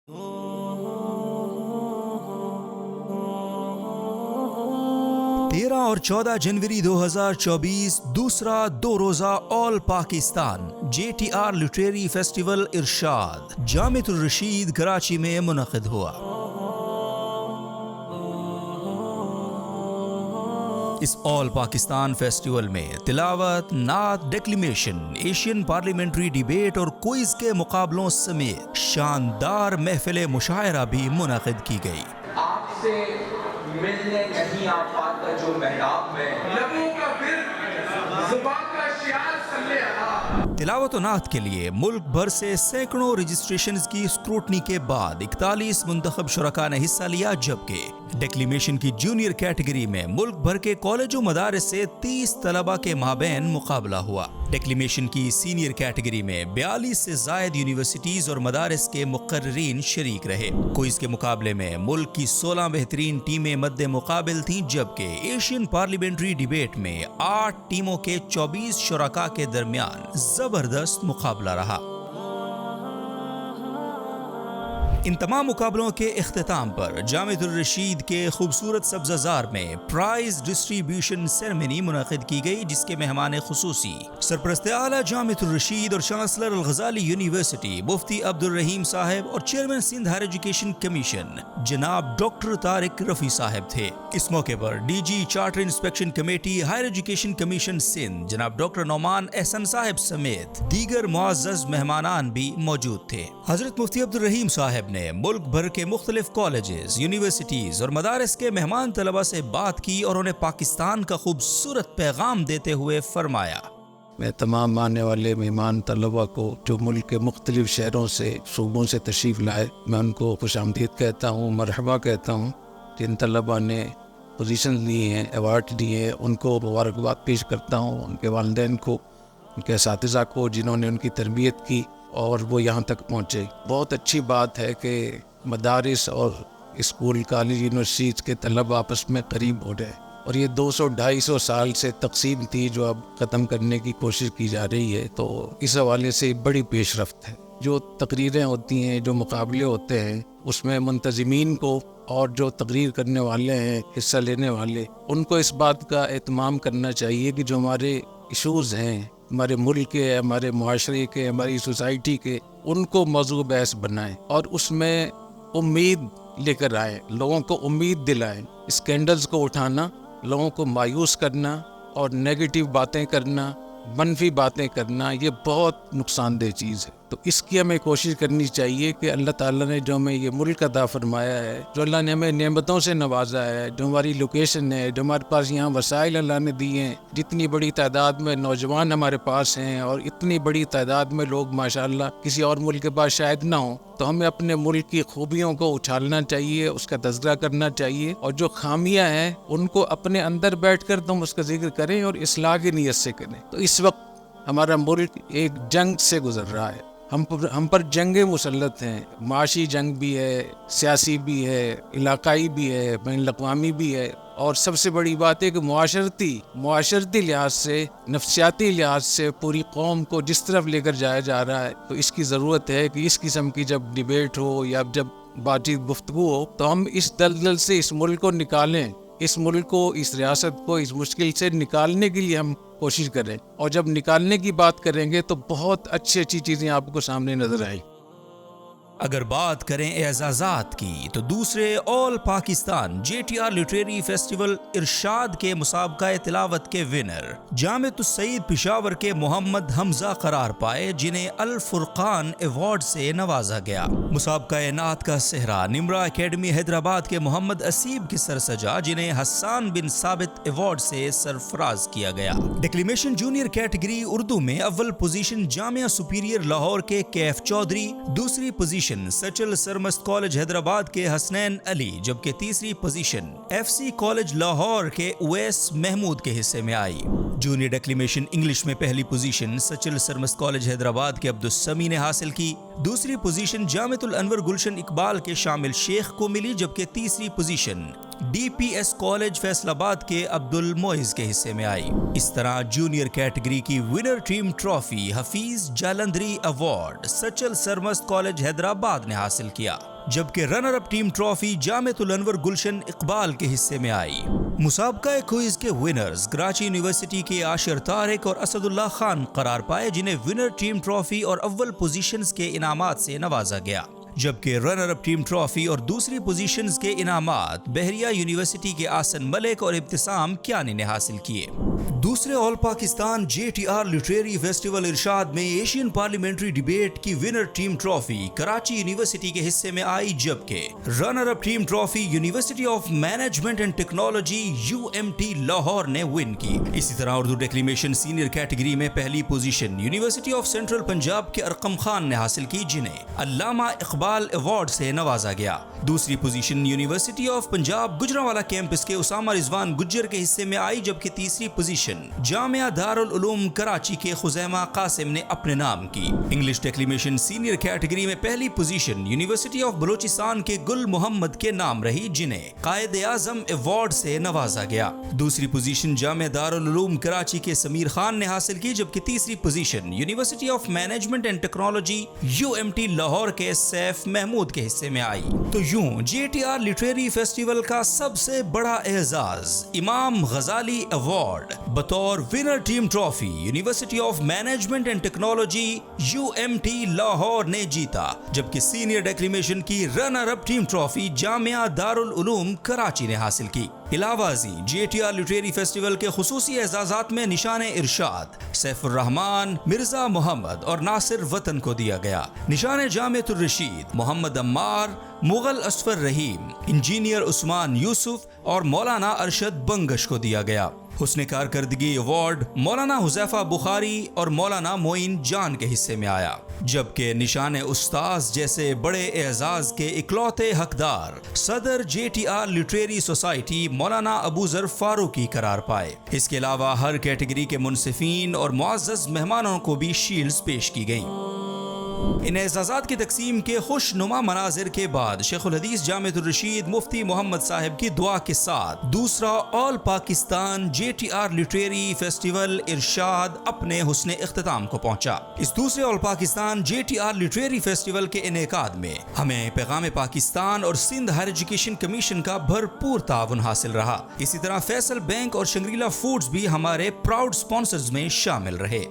13 और 14 जनवरी 2024 दूसरा दो रोजा all Pakistan JTR literary festival Irshad Jamiatur Rasheed Karachi में मुनक़िद हुआ। इस ऑल पाकिस्तान फेस्टिवल में तिलावत, नात, डेक्लेमेशन, एशियन पार्लियामेंट्री डिबेट और क्विज के मुकाबलों समेत शानदार महफिल मुशायरा भी मुनक़िद की गई। आपसे मिलने नहीं आ पाता जो महराब में लबों का फिर ज़ुबान का शियार सल्ले अला। तिलावत और नात के लिए मुल्क भर से सैकड़ों रजिस्ट्रेशंस की स्क्रूटनी के बाद 41 मुंतखब शुरका ने हिस्सा लिया, जबकि डेक्लेमेशन की जूनियर कैटेगरी में मुल्क भर के कॉलेजों मदारिस से 30 तलबा के माबैन मुकाबला हुआ। डेक्लेमेशन की सीनियर कैटेगरी में 42 से जायद यूनिवर्सिटीज और मदारिस के मुकर्रीन शरीक रहे। क्विज के मुकाबले में मुल्क की 16 बेहतरीन टीमें मद्दे मुकाबिल थीं, जबकि एशियन पार्लियामेंट्री डिबेट में 8 टीमों के 24 शुरका के दरमियान जबरदस्त मुकाबला रहा। इन तमाम मुकाबलों के इख्तिताम पर जामिअतुर रशीद के खूबसूरत सब्ज़ाज़ार में प्राइज डिस्ट्रीब्यूशन सेरेमनी मुनक़िद की गई, जिसके मेहमान खुसूसी सरपरस्त आला जामिअतुर रशीद और चांसलर अल गज़ाली यूनिवर्सिटी मुफ्ती अब्दुल रहीम साहब और chairman Sindh higher education commission जनाब डॉक्टर तारिक रफ़ी साहब थे। इस मौके पर DG charter inspection committee higher education commission Sindh जनाब डॉक्टर नौमान एहसन साहब समेत दीगर मुअज़्ज़ज़ मेहमानान भी मौजूद थे। हज़रत मुफ्ती अब्दुल रहीम साहब ने मुल्क भर के मुख्तलिफ कॉलेजेस, यूनिवर्सिटीज और मदारिस के मेहमान तलबा से बात की और उन्हें पाकिस्तान का खूबसूरत पैगाम देते हुए फरमाया, मैं तमाम आने वाले मेहमान तलबा को जो मुल्क के मुख्तलिफ शहरों से, सूबों से तशरीफ़ लाए, मैं उनको खुशामदीद कहता हूँ, मरहबा कहता हूँ। जिन तलबा ने पोजीशन ली हैं, अवार्ड दिए हैं, उनको मुबारकबाद पेश करता हूँ। उनके वालिदैन को, उनके असातिज़ा को जिन्होंने उनकी तरबियत की और वो यहाँ तक पहुँचे। बहुत अच्छी बात है कि मदारिस और स्कूल, कॉलेज, यूनिवर्सिटीज़ के तलबा आपस में करीब हो रहे हैं, और ये 200-250 साल से तकसीम थी जो अब ख़त्म करने की कोशिश की जा रही है। तो इस हवाले से बड़ी पेशरफ्त है। जो तकरीरें होती हैं, जो मुकाबले होते हैं, उसमें मुंतज़मीन को और जो तकरीर करने वाले हैं, हिस्सा लेने वाले, उनको इस बात का एहतमाम करना चाहिए कि जो हमारे इशूज़ हैं, हमारे मुल्क के, हमारे मुआशरे के, हमारी सोसाइटी के, उनको मौजू बहस बनाएं और उसमें उम्मीद लेकर आए, लोगों को उम्मीद दिलाएं। स्कैंडल्स को उठाना, लोगों को मायूस करना और नेगेटिव बातें करना, मनफी बातें करना, ये बहुत नुकसानदेह चीज़ है। तो इसकी हमें कोशिश करनी चाहिए कि अल्लाह ताला ने जो हमें ये मुल्क अता फरमाया है, जो अल्लाह ने हमें नेमतों से नवाजा है, जो हमारी लोकेशन है, जो हमारे पास यहाँ वसाइल अल्लाह ने दिए हैं, जितनी बड़ी तादाद में नौजवान हमारे पास हैं और इतनी बड़ी तादाद में लोग माशाअल्लाह किसी और मुल्क के पास शायद ना हो, तो हमें अपने मुल्क की खूबियों को उछालना चाहिए, उसका तज़किरा करना चाहिए, और जो खामियां हैं उनको अपने अंदर बैठकर तुम उसका जिक्र करें और इस्लाह की नीयत से करें। तो इस वक्त हमारा मुल्क एक जंग से गुजर रहा है, हम पर जंगें मुसल्लत हैं, माशी जंग भी है, सियासी भी है, इलाकाई भी है, बैन अक़वामी भी है, और सबसे बड़ी बात है कि मुआशरती लिहाज से, नफ्सियाती लिहाज से पूरी कौम को जिस तरफ लेकर जाया जा रहा है, तो इसकी ज़रूरत है कि इस किस्म की जब डिबेट हो या जब बातचीत गुफ्तगू हो, तो हम इस दलदल से इस मुल्क को निकालें, इस मुल्क को, इस रियासत को इस मुश्किल से निकालने के लिए हम कोशिश करें। और जब निकालने की बात करेंगे तो बहुत अच्छी अच्छी चीज़ें आपको सामने नजर आएंगी। अगर बात करें एजाज़ात की, तो दूसरे all Pakistan JTR literary festival Irshad के मुसाबका तिलावत के विनर जामिअतुस सईद पेशावर के मोहम्मद हमजा करार पाए, जिन्हें अल फुरकान अवार्ड से नवाजा गया। मुसाबका नात का सेहरा निमरा एकेडमी हैदराबाद के मोहम्मद असीब की सर सजा, जिन्हें हसन बिन साबित अवार्ड से सरफराज किया गया। डेक्लेमेशन जूनियर कैटेगरी उर्दू में अव्वल पोजीशन जामिया सुपीरियर लाहौर के कैफ चौधरी, दूसरी पोजीशन सचल सरमस्त कॉलेज हैदराबाद के हसनैन अली, जबकि तीसरी पोजीशन FC कॉलेज लाहौर के उवैस महमूद के हिस्से में आई। जूनियर डेक्लेमेशन इंग्लिश में पहली पोजीशन सचल सरमस्त कॉलेज हैदराबाद के अब्दुस समी ने हासिल की। दूसरी पोजीशन जामिअतुल अनवर गुलशन इकबाल के शामिल शेख को मिली, जबकि तीसरी पोजीशन DPS कॉलेज फैसलाबाद के अब्दुल मोइज के हिस्से में आई। इस तरह जूनियर कैटेगरी की winner team trophy Hafeez Jalandhari award Sachal Sarmast college Hyderabad ने हासिल किया। جبکہ runner up team trophy Jamiatul الانور Gulshan Iqbal کے حصے میں آئی۔ مسابقہ کوئز کے ونرز کراچی یونیورسٹی کے عاشر طارق اور اسد اللہ خان قرار پائے، جنہیں ونر ٹیم ٹرافی اور اول پوزیشنز کے انعامات سے نوازا گیا، جبکہ رنر اپ ٹیم ٹرافی اور دوسری پوزیشنز کے انعامات بحریہ یونیورسٹی کے آسن ملک اور ابتسام کیانی نے حاصل کیے۔ دوسرے آل پاکستان JTR لٹریری فیسٹیول ارشاد میں ایشین پارلیمنٹری ڈیبیٹ کی winner team trophy Karachi university کے حصے میں آئی، جبکہ runner up team trophy university of management and technology UMT Lahore نے ون کی۔ اسی طرح اردو ڈیکلیمیشن سینئر کیٹیگری میں پہلی position university of central Punjab کے ارقم خان نے حاصل کی، جنہیں علامہ اقبال ایوارڈ سے نوازا گیا۔ دوسری position university of Punjab Gujranwala campus کے اسامہ رضوان گجر کے حصے میں آئی، جبکہ تیسری پوزیشن جامعہ دارالعلوم کراچی کے خزیمہ قاسم نے اپنے نام کی۔ انگلش ڈیکلیمیشن سینئر کیٹیگری میں پہلی پوزیشن یونیورسٹی آف بلوچستان کے گل محمد کے نام رہی، جنہیں قائد اعظم ایوارڈ سے نوازا گیا۔ دوسری پوزیشن جامعہ دارالعلوم کراچی کے سمیر خان نے حاصل کی، جبکہ تیسری position university of management and technology UMT Lahore کے سیف محمود کے حصے میں آئی۔ تو یوں JTR لٹریری فیسٹیول کا سب سے بڑا اعزاز امام غزالی ایوارڈ بطور winner team trophy university of management and technology UMT Lahore نے جیتا، جبکہ سینئر ڈیکلیمیشن کی رنر اپ ٹیم ٹرافی جامعہ دارالعلوم کراچی نے حاصل کی۔ علاوہ ازیں JTR لٹریری فیسٹیول کے خصوصی اعزازات میں نشان ارشاد سیف الرحمان، مرزا محمد اور ناصر وطن کو دیا گیا۔ نشان جامعۃ الرشید محمد عمار، مغل اصفر رحیم، انجینئر عثمان یوسف اور مولانا ارشد بنگش کو دیا گیا۔ حسن کارکردگی ایوارڈ مولانا حذیفہ بخاری اور مولانا معین جان کے حصے میں آیا، جبکہ نشان استاذ جیسے بڑے اعزاز کے اکلوتے حقدار صدر JTR لٹریری سوسائٹی مولانا ابو ذر فاروقی قرار پائے۔ اس کے علاوہ ہر کیٹیگری کے منصفین اور معزز مہمانوں کو بھی شیلڈز پیش کی گئیں۔ ان اعزازات کی تقسیم کے خوش نما مناظر کے بعد شیخ الحدیث جامعۃ الرشید مفتی محمد صاحب کی دعا کے ساتھ دوسرا آل پاکستان JTR لٹریری فیسٹیول ارشاد اپنے حسن اختتام کو پہنچا۔ اس دوسرے آل پاکستان JTR لٹریری فیسٹیول کے انعقاد میں ہمیں پیغام پاکستان اور سندھ ہائر ایجوکیشن کمیشن کا بھرپور تعاون حاصل رہا۔ اسی طرح فیصل بینک اور شنگریلا فوڈز بھی ہمارے پراؤڈ سپانسرز میں شامل رہے۔